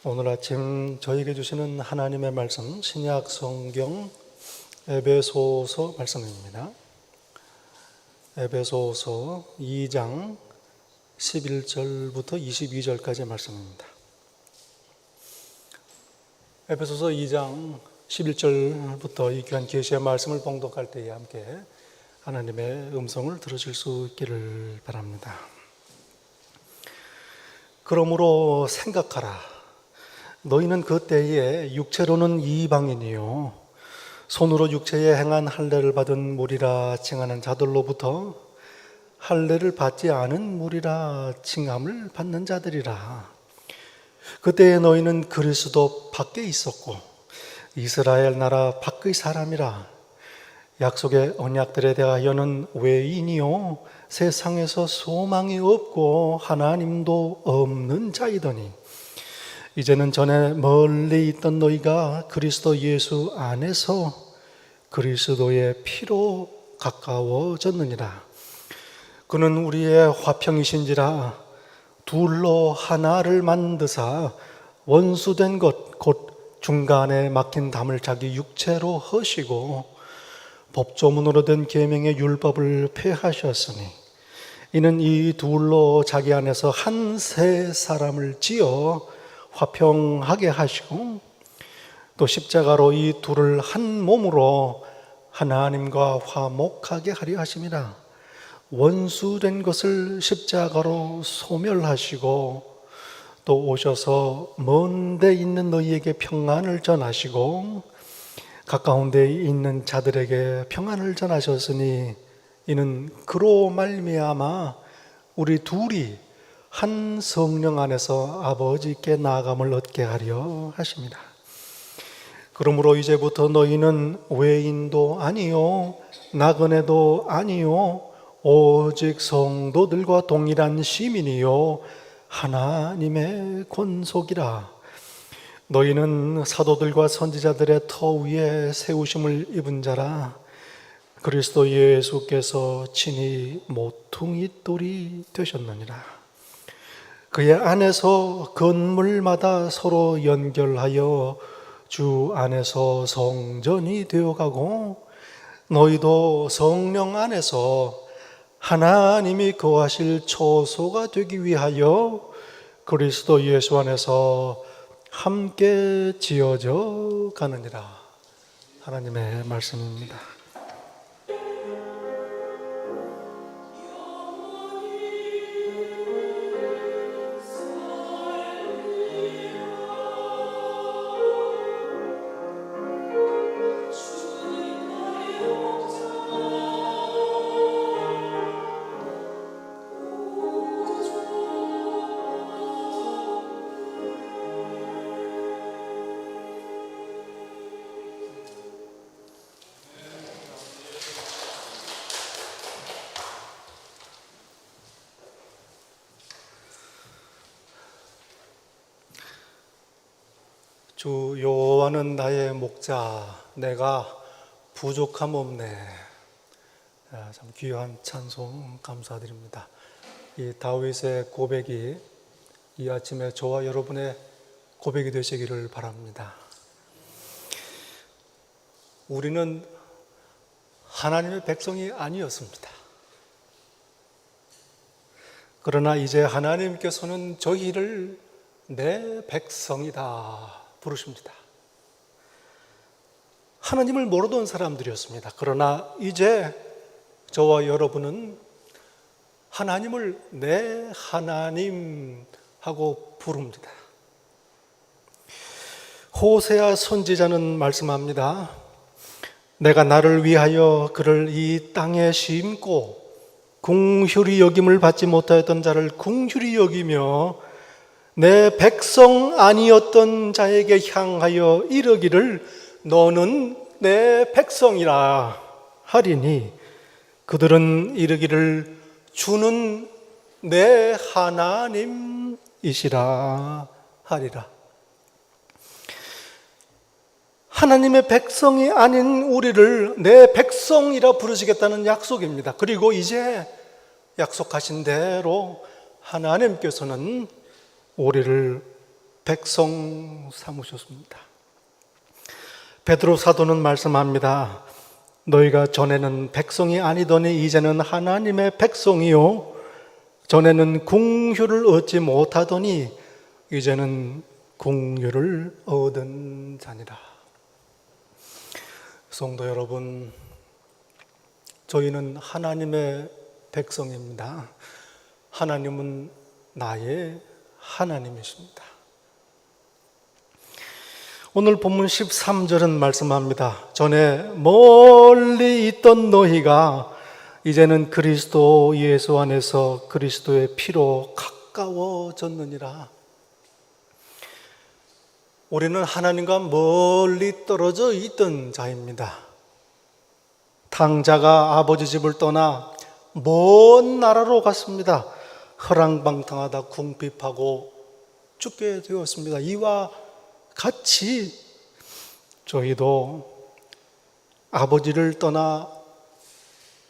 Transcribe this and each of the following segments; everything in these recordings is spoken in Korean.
오늘 아침 저에게 주시는 하나님의 말씀, 신약 성경 에베소서 말씀입니다. 에베소서 2장 11절부터 22절까지의 말씀입니다. 에베소서 2장 11절부터 이 귀한 계시의 말씀을 봉독할 때에 함께 하나님의 음성을 들으실 수 있기를 바랍니다. 그러므로 생각하라. 너희는 그 때에 육체로는 이방인이요 손으로 육체에 행한 할례를 받은 무리라 칭하는 자들로부터 할례를 받지 않은 무리라 칭함을 받는 자들이라. 그때에 너희는 그리스도 밖에 있었고 이스라엘 나라 밖의 사람이라. 약속의 언약들에 대하여는 외인이요 세상에서 소망이 없고 하나님도 없는 자이더니 이제는 전에 멀리 있던 너희가 그리스도 예수 안에서 그리스도의 피로 가까워졌느니라. 그는 우리의 화평이신지라 둘로 하나를 만드사 원수된 것 곧 중간에 막힌 담을 자기 육체로 허시고 법조문으로 된 계명의 율법을 폐하셨으니 이는 이 둘로 자기 안에서 한 새 사람을 지어 화평하게 하시고 또 십자가로 이 둘을 한 몸으로 하나님과 화목하게 하려 하심이라. 원수된 것을 십자가로 소멸하시고 또 오셔서 먼 데 있는 너희에게 평안을 전하시고 가까운 데 있는 자들에게 평안을 전하셨으니 이는 그로 말미암아 우리 둘이 한 성령 안에서 아버지께 나아감을 얻게 하려 하십니다. 그러므로 이제부터 너희는 외인도 아니요 나그네도 아니요 오직 성도들과 동일한 시민이요 하나님의 권속이라. 너희는 사도들과 선지자들의 터 위에 세우심을 입은 자라. 그리스도 예수께서 친히 모퉁이 돌이 되셨느니라. 그의 안에서 건물마다 서로 연결하여 주 안에서 성전이 되어가고 너희도 성령 안에서 하나님이 거하실 초소가 되기 위하여 그리스도 예수 안에서 함께 지어져 가느니라. 하나님의 말씀입니다. 주 여호와는 나의 목자, 내가 부족함 없네. 참 귀한 찬송 감사드립니다. 이 다윗의 고백이 이 아침에 저와 여러분의 고백이 되시기를 바랍니다. 우리는 하나님의 백성이 아니었습니다. 그러나 이제 하나님께서는 저희를 내 백성이다 부르십니다. 하나님을 모르던 사람들이었습니다. 그러나 이제 저와 여러분은 하나님을 내 하나님 하고 부릅니다. 호세아 선지자는 말씀합니다. 내가 나를 위하여 그를 이 땅에 심고 긍휼히 여김을 받지 못하였던 자를 긍휼히 여기며 내 백성 아니었던 자에게 향하여 이르기를 너는 내 백성이라 하리니 그들은 이르기를 주는 내 하나님이시라 하리라. 하나님의 백성이 아닌 우리를 내 백성이라 부르시겠다는 약속입니다. 그리고 이제 약속하신 대로 하나님께서는 우리를 백성 삼으셨습니다. 베드로 사도는 말씀합니다. 너희가 전에는 백성이 아니더니 이제는 하나님의 백성이요 전에는 공휴를 얻지 못하더니 이제는 공휴를 얻은 자니라. 성도 여러분, 저희는 하나님의 백성입니다. 하나님은 나의 하나님이십니다. 오늘 본문 13절은 말씀합니다. 전에 멀리 있던 너희가 이제는 그리스도 예수 안에서 그리스도의 피로 가까워졌느니라. 우리는 하나님과 멀리 떨어져 있던 자입니다. 탕자가 아버지 집을 떠나 먼 나라로 갔습니다. 허랑방탕하다 궁핍하고 죽게 되었습니다. 이와 같이 저희도 아버지를 떠나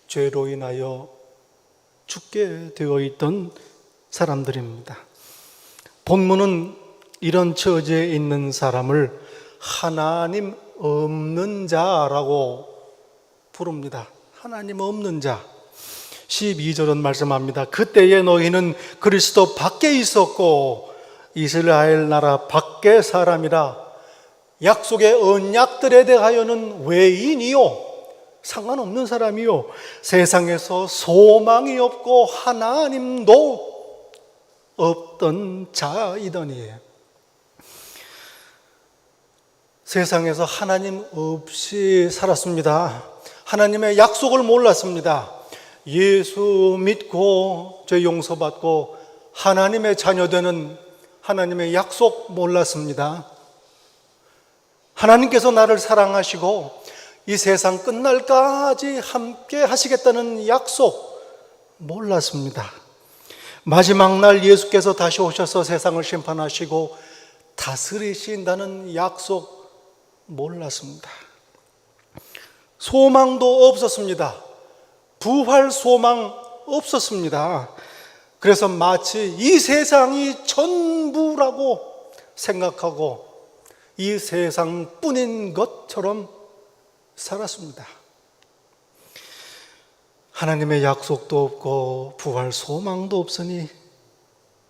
죄로 인하여 죽게 되어 있던 사람들입니다. 본문은 이런 처지에 있는 사람을 하나님 없는 자라고 부릅니다. 하나님 없는 자. 12절은 말씀합니다. 그때에 너희는 그리스도 밖에 있었고 이스라엘 나라 밖의 사람이라. 약속의 언약들에 대하여는 외인이요 상관없는 사람이요 세상에서 소망이 없고 하나님도 없던 자이더니. 세상에서 하나님 없이 살았습니다. 하나님의 약속을 몰랐습니다. 예수 믿고 죄 용서받고 하나님의 자녀되는 하나님의 약속 몰랐습니다. 하나님께서 나를 사랑하시고 이 세상 끝날까지 함께 하시겠다는 약속 몰랐습니다. 마지막 날 예수께서 다시 오셔서 세상을 심판하시고 다스리신다는 약속 몰랐습니다. 소망도 없었습니다. 부활 소망 없었습니다. 그래서 마치 이 세상이 전부라고 생각하고 이 세상뿐인 것처럼 살았습니다. 하나님의 약속도 없고 부활 소망도 없으니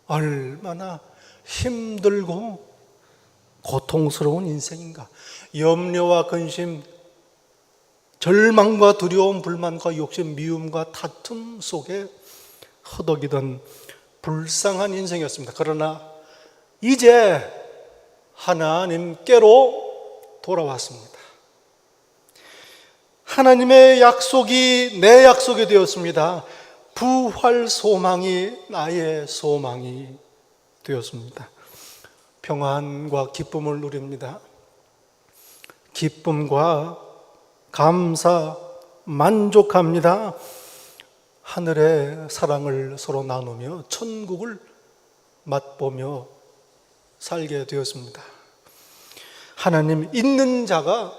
얼마나 힘들고 고통스러운 인생인가. 염려와 근심, 절망과 두려움, 불만과 욕심, 미움과 다툼 속에 허덕이던 불쌍한 인생이었습니다. 그러나 이제 하나님께로 돌아왔습니다. 하나님의 약속이 내 약속이 되었습니다. 부활 소망이 나의 소망이 되었습니다. 평안과 기쁨을 누립니다. 기쁨과 감사, 만족합니다. 하늘의 사랑을 서로 나누며 천국을 맛보며 살게 되었습니다. 하나님 있는 자가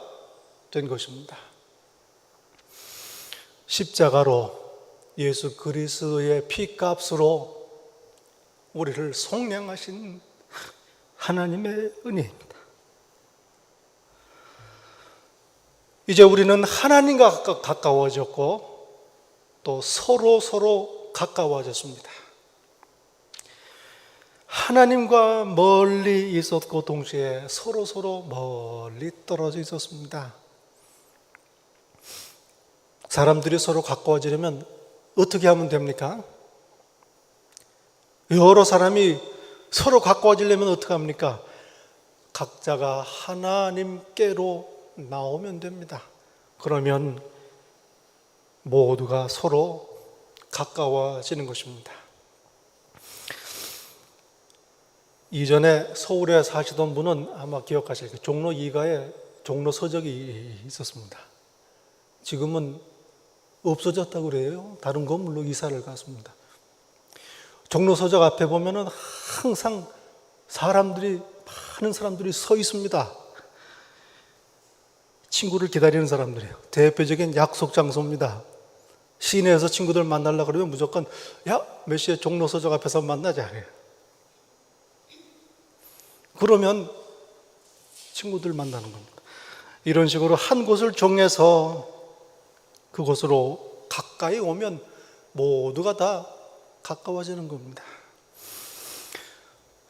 된 것입니다. 십자가로 예수 그리스도의 피값으로 우리를 속량하신 하나님의 은혜입니다. 이제 우리는 하나님과 가까워졌고 또 서로 가까워졌습니다. 하나님과 멀리 있었고 동시에 서로 멀리 떨어져 있었습니다. 사람들이 서로 가까워지려면 어떻게 하면 됩니까? 여러 사람이 서로 가까워지려면 어떻게 합니까? 각자가 하나님께로 나오면 됩니다. 그러면 모두가 서로 가까워지는 것입니다. 이전에 서울에 사시던 분은 아마 기억하실 거예요. 종로 2가에 종로 서적이 있었습니다. 지금은 없어졌다고 그래요. 다른 건물로 이사를 갔습니다. 종로 서적 앞에 보면은 항상 많은 사람들이 서 있습니다. 친구를 기다리는 사람들이에요. 대표적인 약속 장소입니다. 시내에서 친구들 만나려고 그러면 무조건 몇 시에 종로 서적 앞에서 만나자. 그러면 친구들 만나는 겁니다. 이런 식으로 한 곳을 정해서 그곳으로 가까이 오면 모두가 다 가까워지는 겁니다.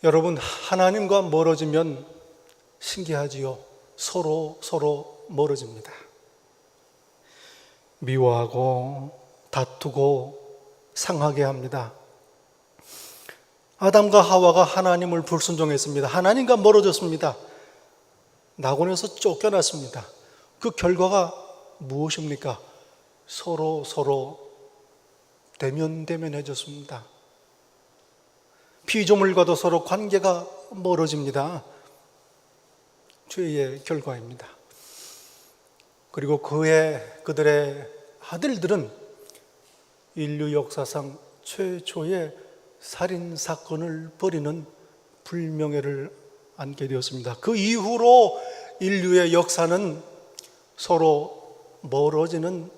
여러분, 하나님과 멀어지면 신기하지요. 서로 멀어집니다. 미워하고 다투고 상하게 합니다. 아담과 하와가 하나님을 불순종했습니다. 하나님과 멀어졌습니다. 낙원에서 쫓겨났습니다. 그 결과가 무엇입니까? 서로 대면해졌습니다. 피조물과도 서로 관계가 멀어집니다. 죄의 결과입니다. 그리고 그들의 아들들은 인류 역사상 최초의 살인사건을 벌이는 불명예를 안게 되었습니다. 그 이후로 인류의 역사는 서로 멀어지는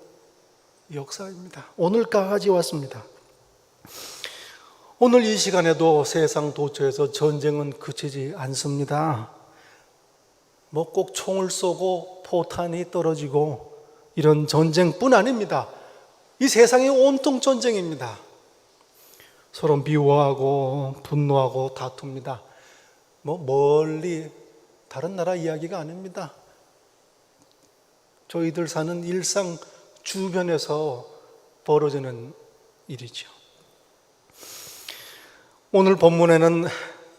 역사입니다. 오늘까지 왔습니다. 오늘 이 시간에도 세상 도처에서 전쟁은 그치지 않습니다. 꼭 총을 쏘고 포탄이 떨어지고 이런 전쟁뿐 아닙니다. 이 세상이 온통 전쟁입니다. 서로 미워하고 분노하고 다툽니다. 멀리 다른 나라 이야기가 아닙니다. 저희들 사는 일상 주변에서 벌어지는 일이죠. 오늘 본문에는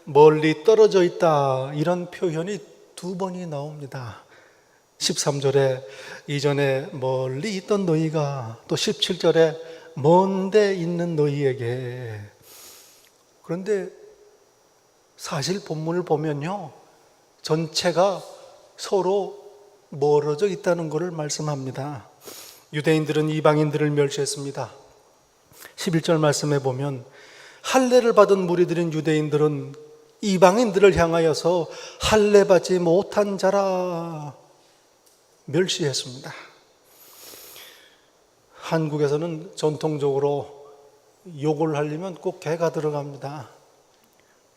멀리 떨어져 있다 이런 표현이 2번이 나옵니다. 13절에 이전에 멀리 있던 너희가, 또 17절에 먼데 있는 너희에게. 그런데 사실 본문을 보면요, 전체가 서로 멀어져 있다는 것을 말씀합니다. 유대인들은 이방인들을 멸시했습니다. 11절 말씀에 보면 할례를 받은 무리들인 유대인들은 이방인들을 향하여서 할례 받지 못한 자라 멸시했습니다. 한국에서는 전통적으로 욕을 하려면 꼭 개가 들어갑니다.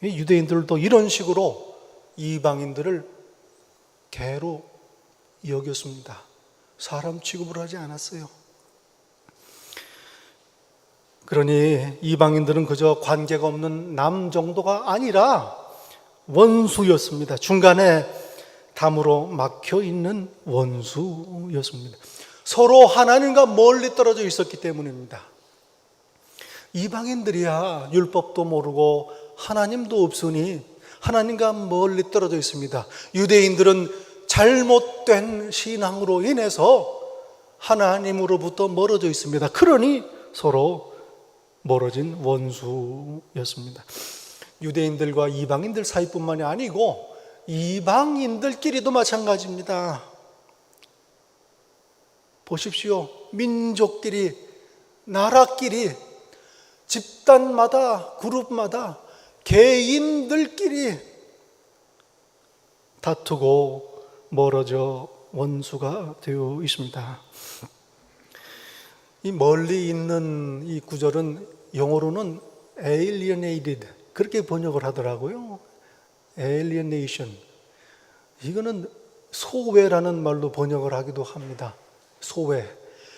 유대인들도 이런 식으로 이방인들을 개로 여겼습니다. 사람 취급을 하지 않았어요. 그러니 이방인들은 그저 관계가 없는 남 정도가 아니라 원수였습니다. 중간에 담으로 막혀 있는 원수였습니다. 서로 하나님과 멀리 떨어져 있었기 때문입니다. 이방인들이야 율법도 모르고 하나님도 없으니 하나님과 멀리 떨어져 있습니다. 유대인들은 잘못된 신앙으로 인해서 하나님으로부터 멀어져 있습니다. 그러니 서로 멀어진 원수였습니다. 유대인들과 이방인들 사이뿐만이 아니고 이방인들끼리도 마찬가지입니다. 보십시오. 민족끼리, 나라끼리, 집단마다, 그룹마다, 개인들끼리 다투고 멀어져 원수가 되어 있습니다. 이 멀리 있는 이 구절은 영어로는 alienated 그렇게 번역을 하더라고요. alienation. 이거는 소외라는 말로 번역을 하기도 합니다. 소외.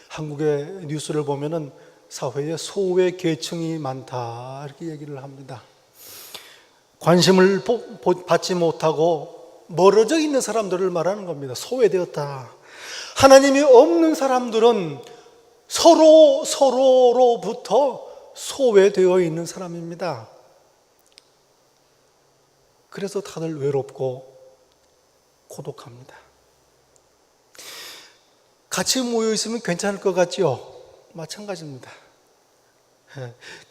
한국의 뉴스를 보면은 사회에 소외 계층이 많다 이렇게 얘기를 합니다. 관심을 받지 못하고 멀어져 있는 사람들을 말하는 겁니다. 소외되었다. 하나님이 없는 사람들은 서로로부터 소외되어 있는 사람입니다. 그래서 다들 외롭고 고독합니다. 같이 모여 있으면 괜찮을 것 같죠? 마찬가지입니다.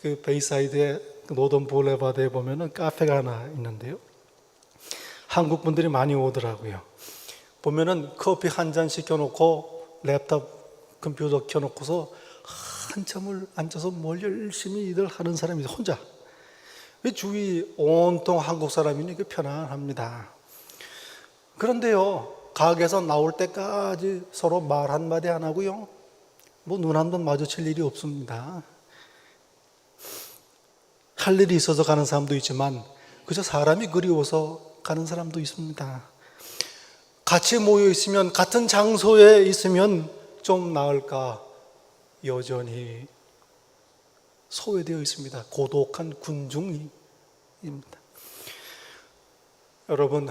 그 베이사이드의 노던 볼레바드에 보면은 카페가 하나 있는데요. 한국 분들이 많이 오더라고요. 보면은 커피 한 잔 시켜놓고 랩탑 컴퓨터 켜놓고서 한참을 앉아서 뭘 열심히 일을 하는 사람이 혼자. 주위 온통 한국 사람이니 편안합니다. 그런데요, 가게에서 나올 때까지 서로 말 한마디 안 하고요, 눈 한 번 마주칠 일이 없습니다. 할 일이 있어서 가는 사람도 있지만 그저 사람이 그리워서 가는 사람도 있습니다. 같이 모여 있으면, 같은 장소에 있으면 좀 나을까, 여전히 소외되어 있습니다. 고독한 군중입니다. 여러분,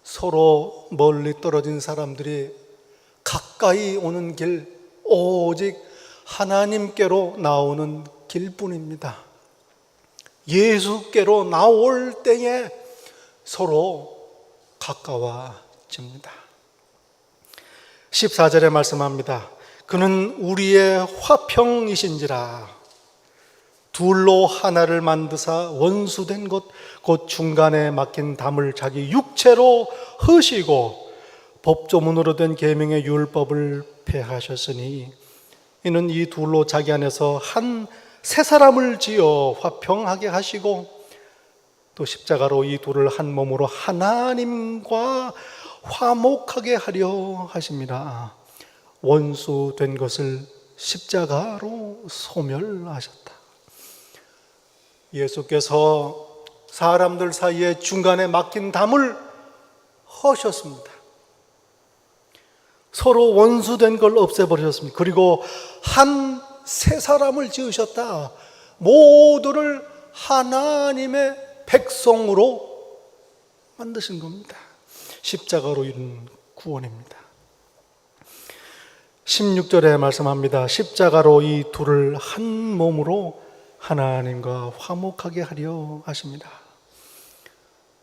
서로 멀리 떨어진 사람들이 가까이 오는 길, 오직 하나님께로 나오는 길뿐입니다. 예수께로 나올 때에 서로 가까워집니다. 14절에 말씀합니다. 그는 우리의 화평이신지라. 둘로 하나를 만드사 원수된 것 곧 중간에 막힌 담을 자기 육체로 허시고 법조문으로 된 계명의 율법을 폐하셨으니 이는 이 둘로 자기 안에서 한 새 사람을 지어 화평하게 하시고 또 십자가로 이 둘을 한 몸으로 하나님과 화목하게 하려 하심이라. 원수 된 것을 십자가로 소멸하셨다. 예수께서 사람들 사이에 중간에 막힌 담을 허셨습니다. 서로 원수된 걸 없애버리셨습니다. 그리고 한 새 사람을 지으셨다. 모두를 하나님의 백성으로 만드신 겁니다. 십자가로 이룬 구원입니다. 16절에 말씀합니다. 십자가로 이 둘을 한 몸으로 하나님과 화목하게 하려 하십니다.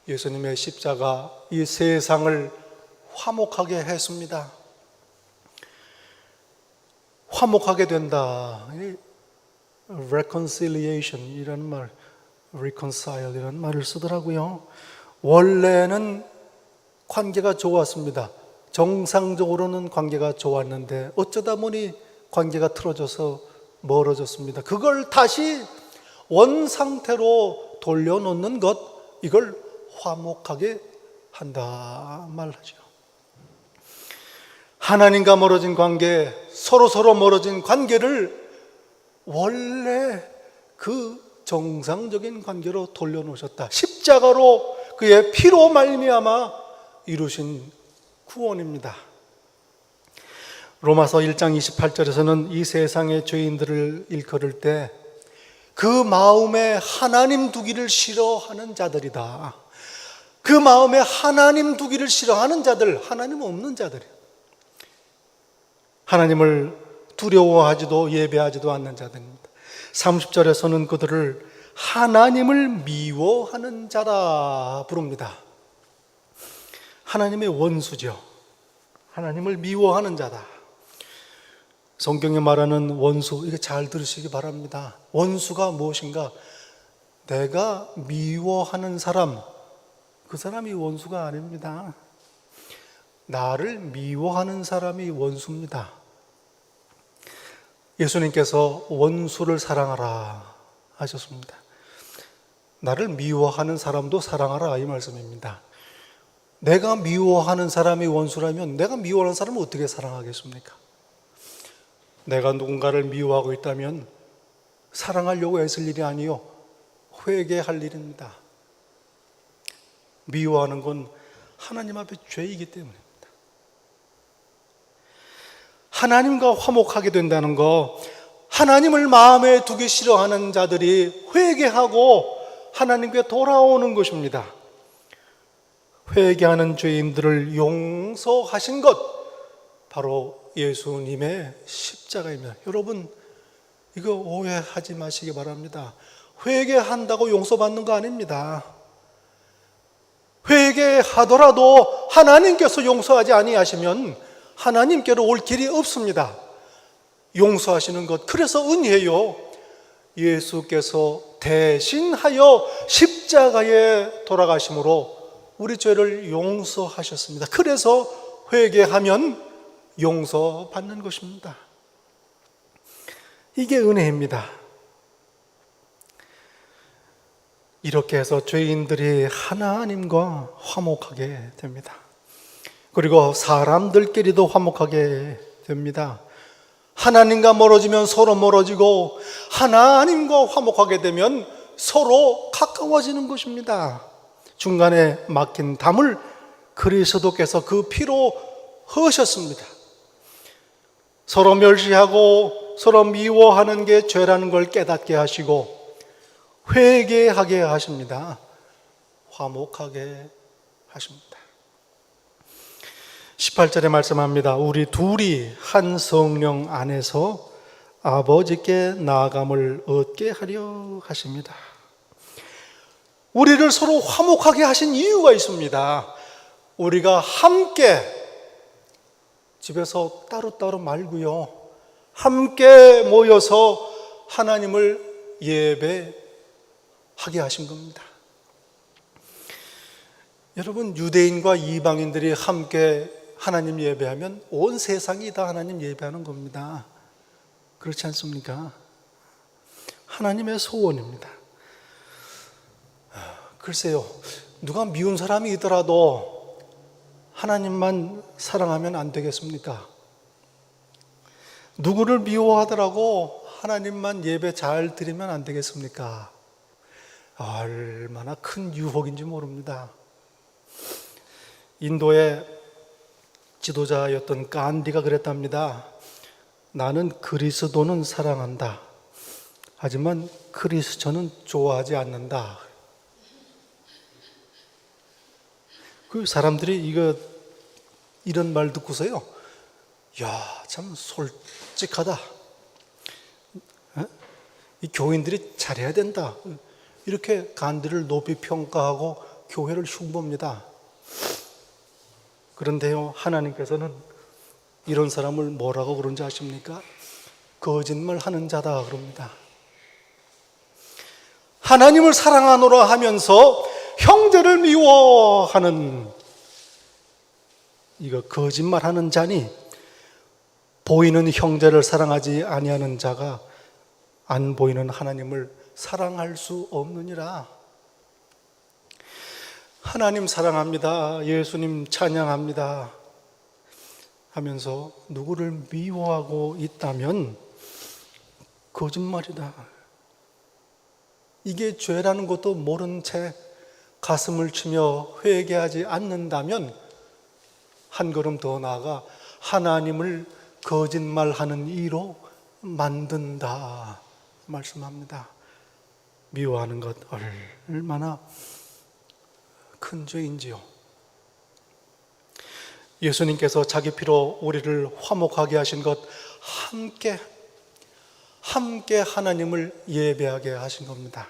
예수님의 십자가 이 세상을 화목하게 했습니다. 화목하게 된다. reconciliation 이라는 말, reconcile 이라는 말을 쓰더라고요. 원래는 관계가 좋았습니다. 정상적으로는 관계가 좋았는데 어쩌다 보니 관계가 틀어져서 멀어졌습니다. 그걸 다시 원상태로 돌려놓는 것, 이걸 화목하게 한다 말하죠. 하나님과 멀어진 관계, 서로 멀어진 관계를 원래 그 정상적인 관계로 돌려놓으셨다. 십자가로 그의 피로 말미암아 이루신 구원입니다. 로마서 1장 28절에서는 이 세상의 죄인들을 일컬을 때 그 마음에 하나님 두기를 싫어하는 자들이다. 그 마음에 하나님 두기를 싫어하는 자들, 하나님 없는 자들이에요. 하나님을 두려워하지도 예배하지도 않는 자들입니다. 30절에서는 그들을 하나님을 미워하는 자라 부릅니다. 하나님의 원수죠. 하나님을 미워하는 자다. 성경에 말하는 원수, 이거 잘 들으시기 바랍니다. 원수가 무엇인가? 내가 미워하는 사람, 그 사람이 원수가 아닙니다. 나를 미워하는 사람이 원수입니다. 예수님께서 원수를 사랑하라 하셨습니다. 나를 미워하는 사람도 사랑하라, 이 말씀입니다. 내가 미워하는 사람이 원수라면 내가 미워하는 사람을 어떻게 사랑하겠습니까? 내가 누군가를 미워하고 있다면 사랑하려고 애쓸 일이 아니요, 회개할 일입니다. 미워하는 건 하나님 앞에 죄이기 때문입니다. 하나님과 화목하게 된다는 거, 하나님을 마음에 두기 싫어하는 자들이 회개하고 하나님께 돌아오는 것입니다. 회개하는 죄인들을 용서하신 것, 바로 예수님의 십자가입니다. 여러분, 이거 오해하지 마시기 바랍니다. 회개한다고 용서받는 거 아닙니다. 회개하더라도 하나님께서 용서하지 아니하시면 하나님께로 올 길이 없습니다. 용서하시는 것, 그래서 은혜요. 예수께서 대신하여 십자가에 돌아가심으로 우리 죄를 용서하셨습니다. 그래서 회개하면 용서받는 것입니다. 이게 은혜입니다. 이렇게 해서 죄인들이 하나님과 화목하게 됩니다. 그리고 사람들끼리도 화목하게 됩니다. 하나님과 멀어지면 서로 멀어지고 하나님과 화목하게 되면 서로 가까워지는 것입니다. 중간에 막힌 담을 그리스도께서 그 피로 허셨습니다. 서로 멸시하고 서로 미워하는 게 죄라는 걸 깨닫게 하시고 회개하게 하십니다. 화목하게 하십니다. 18절에 말씀합니다. 우리 둘이 한 성령 안에서 아버지께 나아감을 얻게 하려 하십니다. 우리를 서로 화목하게 하신 이유가 있습니다. 우리가 함께, 집에서 따로따로 말고요, 함께 모여서 하나님을 예배하게 하신 겁니다. 여러분, 유대인과 이방인들이 함께 하나님 예배하면 온 세상이 다 하나님 예배하는 겁니다. 그렇지 않습니까? 하나님의 소원입니다. 글쎄요, 누가 미운 사람이 있더라도 하나님만 사랑하면 안 되겠습니까? 누구를 미워하더라도 하나님만 예배 잘 드리면 안 되겠습니까? 얼마나 큰 유혹인지 모릅니다. 인도의 지도자였던 간디가 그랬답니다. 나는 그리스도는 사랑한다. 하지만 크리스천은 좋아하지 않는다. 그 사람들이 이런 말 듣고서요, 야, 참 솔직하다. 이 교인들이 잘해야 된다. 이렇게 간디를 높이 평가하고 교회를 흉보입니다. 그런데요, 하나님께서는 이런 사람을 뭐라고 그런지 아십니까? 거짓말 하는 자다 그럽니다. 하나님을 사랑하노라 하면서 형제를 미워하는 이거 거짓말하는 자니 보이는 형제를 사랑하지 아니하는 자가 안 보이는 하나님을 사랑할 수 없느니라. 하나님 사랑합니다. 예수님 찬양합니다. 하면서 누구를 미워하고 있다면 거짓말이다. 이게 죄라는 것도 모른 채 가슴을 치며 회개하지 않는다면 한 걸음 더 나아가 하나님을 거짓말하는 이로 만든다 말씀합니다. 미워하는 것 얼마나 큰 죄인지요. 예수님께서 자기 피로 우리를 화목하게 하신 것, 함께 하나님을 예배하게 하신 겁니다.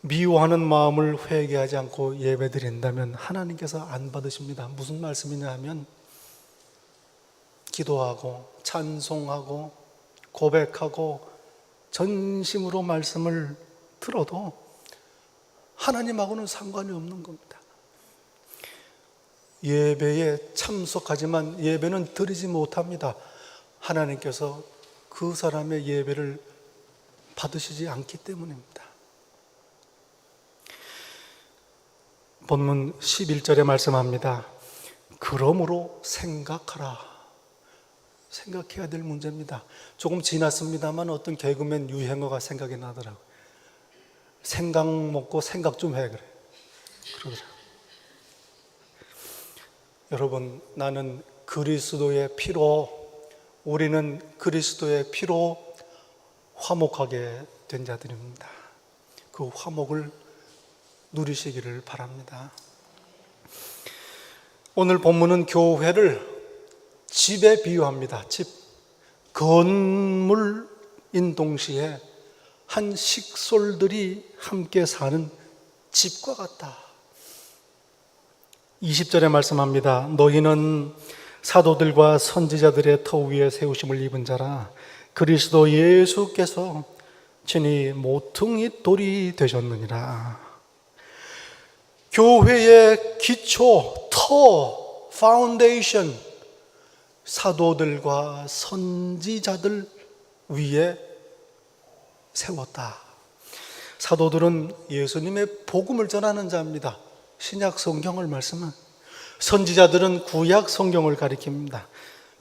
미워하는 마음을 회개하지 않고 예배드린다면 하나님께서 안 받으십니다. 무슨 말씀이냐 하면 기도하고 찬송하고 고백하고 전심으로 말씀을 들어도 하나님하고는 상관이 없는 겁니다. 예배에 참석하지만 예배는 드리지 못합니다. 하나님께서 그 사람의 예배를 받으시지 않기 때문입니다. 본문 11절에 말씀합니다. 그러므로 생각하라. 생각해야 될 문제입니다. 조금 지났습니다만 어떤 개그맨 유행어가 생각이 나더라고요. 생각 먹고 생각 좀 해, 그러더라고요. 여러분, 나는 그리스도의 피로, 우리는 그리스도의 피로 화목하게 된 자들입니다. 그 화목을 누리시기를 바랍니다. 오늘 본문은 교회를 집에 비유합니다. 집. 건물인 동시에 한 식솔들이 함께 사는 집과 같다. 20절에 말씀합니다. 너희는 사도들과 선지자들의 터 위에 세우심을 입은 자라. 그리스도 예수께서 친히 모퉁이 돌이 되셨느니라. 교회의 기초, 터, 파운데이션, 사도들과 선지자들 위에 세웠다. 사도들은 예수님의 복음을 전하는 자입니다. 신약 성경을 말씀은. 선지자들은 구약 성경을 가리킵니다.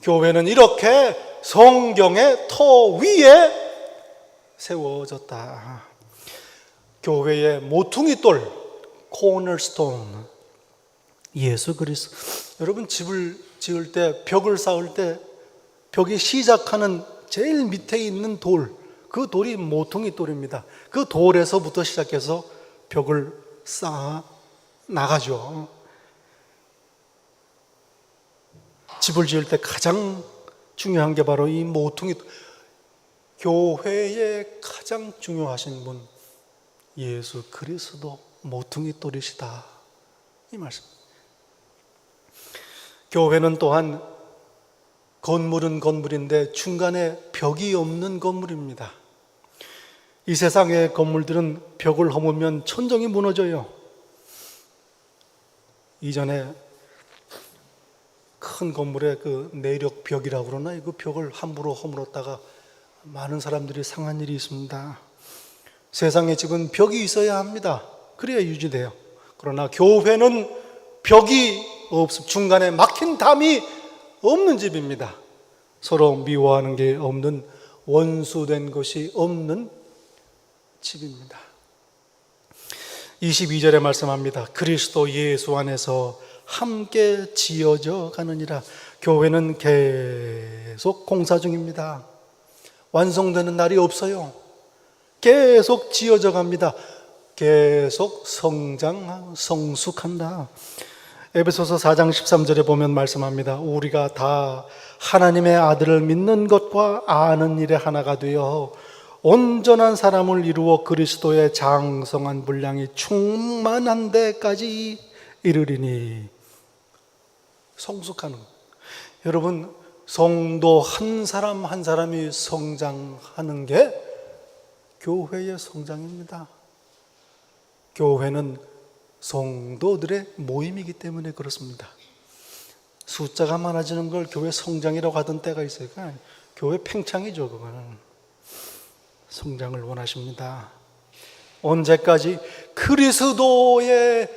교회는 이렇게 성경의 터 위에 세워졌다. 교회의 모퉁이돌, 코너스톤, 예수 그리스도. 여러분, 집을 지을 때, 벽을 쌓을 때 벽이 시작하는 제일 밑에 있는 돌, 그 돌이 모퉁이돌입니다. 그 돌에서부터 시작해서 벽을 쌓아 나가죠. 집을 지을 때 가장 중요한 게 바로 이 모퉁이. 교회에 가장 중요하신 분, 예수 그리스도 모퉁이돌이시다, 이 말씀. 교회는 또한 건물은 건물인데 중간에 벽이 없는 건물입니다. 이 세상의 건물들은 벽을 허물면 천정이 무너져요. 이전에 큰 건물의 그 내력 벽이라고 그러나, 그 벽을 함부로 허물었다가 많은 사람들이 상한 일이 있습니다. 세상의 집은 벽이 있어야 합니다. 그래야 유지돼요. 그러나 교회는 벽이 중간에 막힌 담이 없는 집입니다. 서로 미워하는 게 없는, 원수된 것이 없는 집입니다. 22절에 말씀합니다. 그리스도 예수 안에서 함께 지어져 가느니라. 교회는 계속 공사 중입니다. 완성되는 날이 없어요. 계속 지어져 갑니다. 계속 성숙한다. 에베소서 4장 13절에 보면 말씀합니다. 우리가 다 하나님의 아들을 믿는 것과 아는 일에 하나가 되어 온전한 사람을 이루어 그리스도의 장성한 분량이 충만한 데까지 이르리니. 성숙하는, 여러분, 성도 한 사람 한 사람이 성장하는 게 교회의 성장입니다. 교회는 성도들의 모임이기 때문에 그렇습니다. 숫자가 많아지는 걸 교회 성장이라고 하던 때가 있어요. 교회 팽창이죠. 그거는 성장을 원하십니다. 언제까지? 그리스도의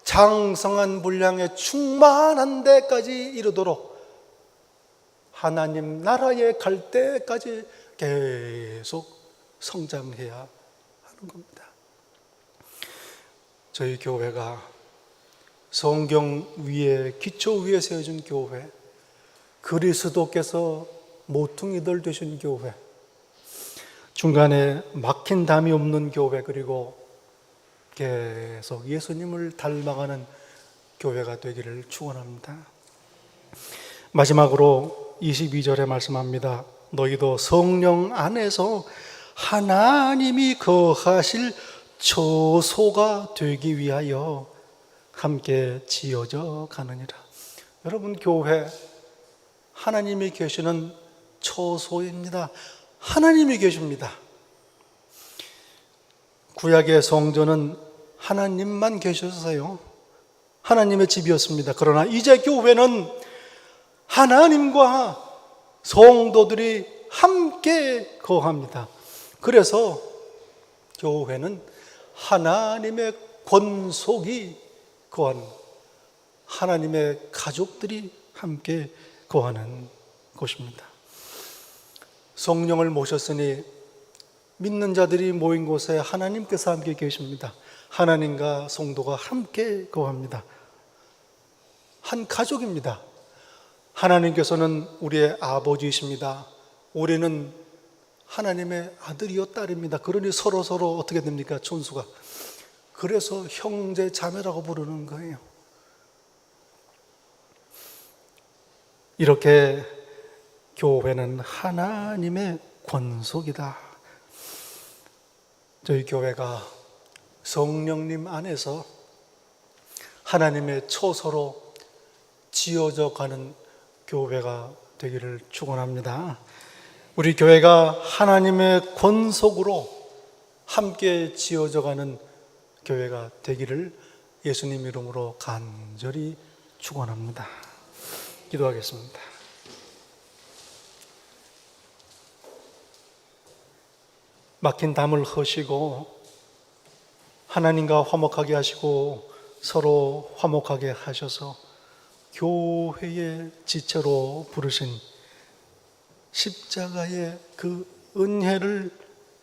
장성한 분량에 충만한 데까지 이르도록, 하나님 나라에 갈 때까지 계속 성장해야 하는 겁니다. 저희 교회가 성경 위에, 기초 위에 세워진 교회, 그리스도께서 모퉁이들 되신 교회, 중간에 막힌 담이 없는 교회, 그리고 계속 예수님을 닮아가는 교회가 되기를 축원합니다. 마지막으로 22절에 말씀합니다. 너희도 성령 안에서 하나님이 거하실 처소가 되기 위하여 함께 지어져 가느니라. 여러분, 교회 하나님이 계시는 처소입니다. 하나님이 계십니다. 구약의 성전은 하나님만 계셔서요, 하나님의 집이었습니다. 그러나 이제 교회는 하나님과 성도들이 함께 거합니다. 그래서 교회는 하나님의 권속이 거하는, 하나님의 가족들이 함께 거하는 곳입니다. 성령을 모셨으니 믿는 자들이 모인 곳에 하나님께서 함께 계십니다. 하나님과 성도가 함께 거합니다. 한 가족입니다. 하나님께서는 우리의 아버지이십니다. 우리는 하나님의 아들이요 딸입니다. 그러니 서로 어떻게 됩니까? 천수가. 그래서 형제 자매라고 부르는 거예요. 이렇게 교회는 하나님의 권속이다. 저희 교회가 성령님 안에서 하나님의 처소로 지어져 가는 교회가 되기를 축원합니다. 우리 교회가 하나님의 권속으로 함께 지어져 가는 교회가 되기를 예수님 이름으로 간절히 축원합니다. 기도하겠습니다. 막힌 담을 허시고 하나님과 화목하게 하시고 서로 화목하게 하셔서 교회의 지체로 부르신 십자가의 그 은혜를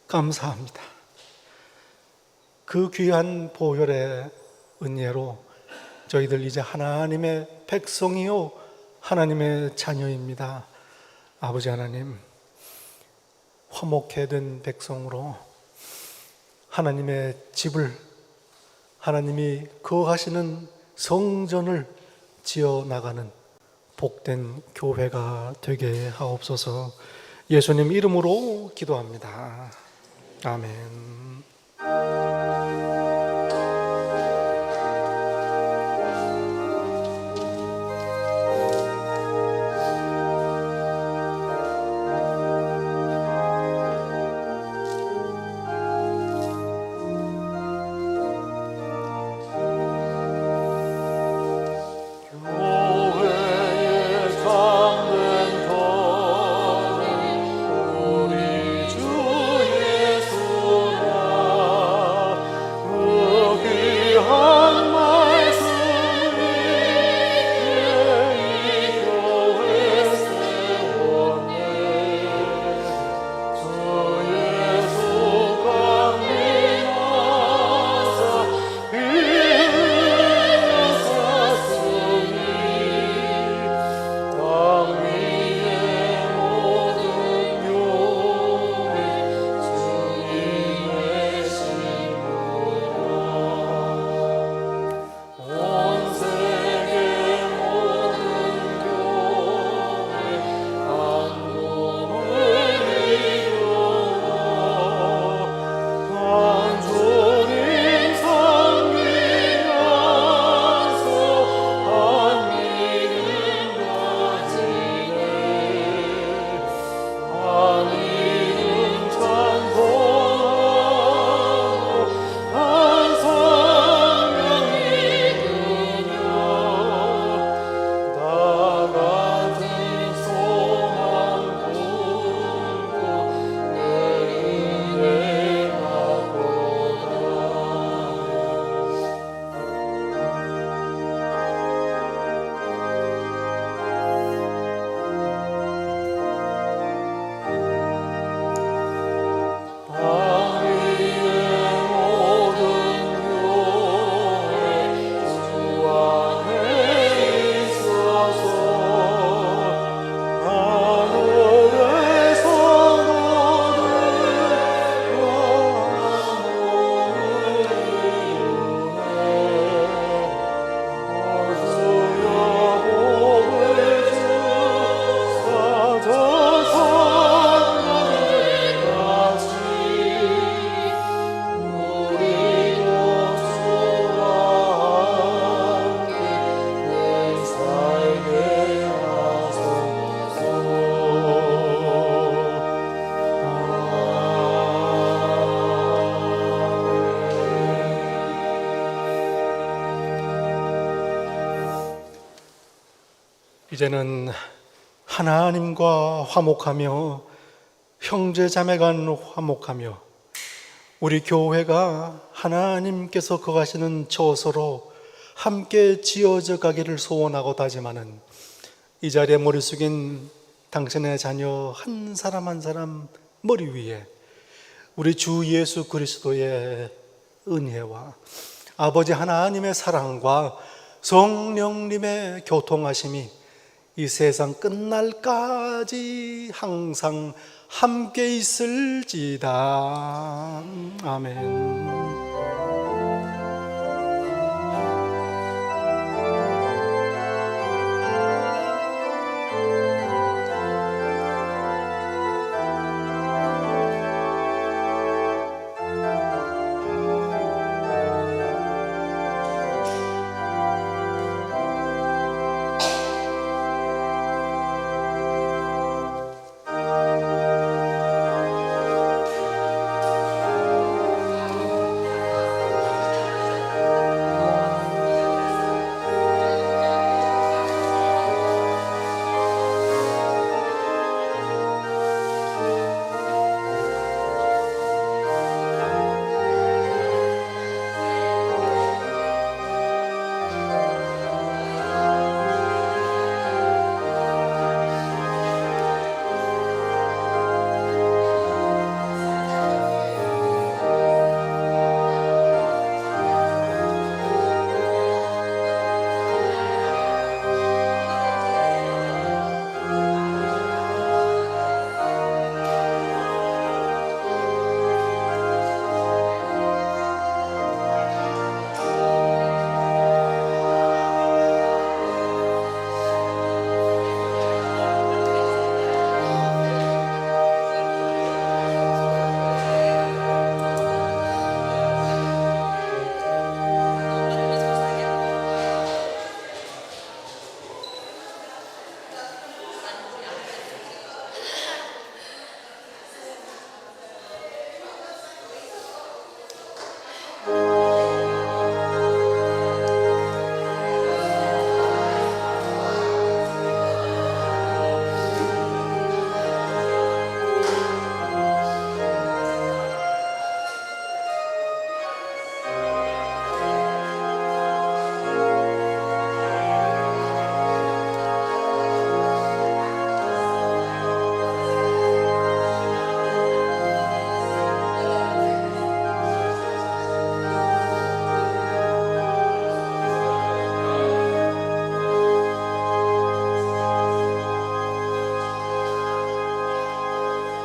감사합니다. 그 귀한 보혈의 은혜로 저희들 이제 하나님의 백성이요 하나님의 자녀입니다. 아버지 하나님, 화목해 된 백성으로 하나님의 집을, 하나님이 거하시는 성전을 지어 나가는 복된 교회가 되게 하옵소서. 예수님 이름으로 기도합니다. 아멘. 이제는 하나님과 화목하며 형제자매 간 화목하며 우리 교회가 하나님께서 거하시는 처소로 함께 지어져 가기를 소원하고 다짐하는 이 자리에 머리 숙인 당신의 자녀 한 사람 한 사람 머리 위에 우리 주 예수 그리스도의 은혜와 아버지 하나님의 사랑과 성령님의 교통하심이 이 세상 끝날까지 항상 함께 있을지다. 아멘.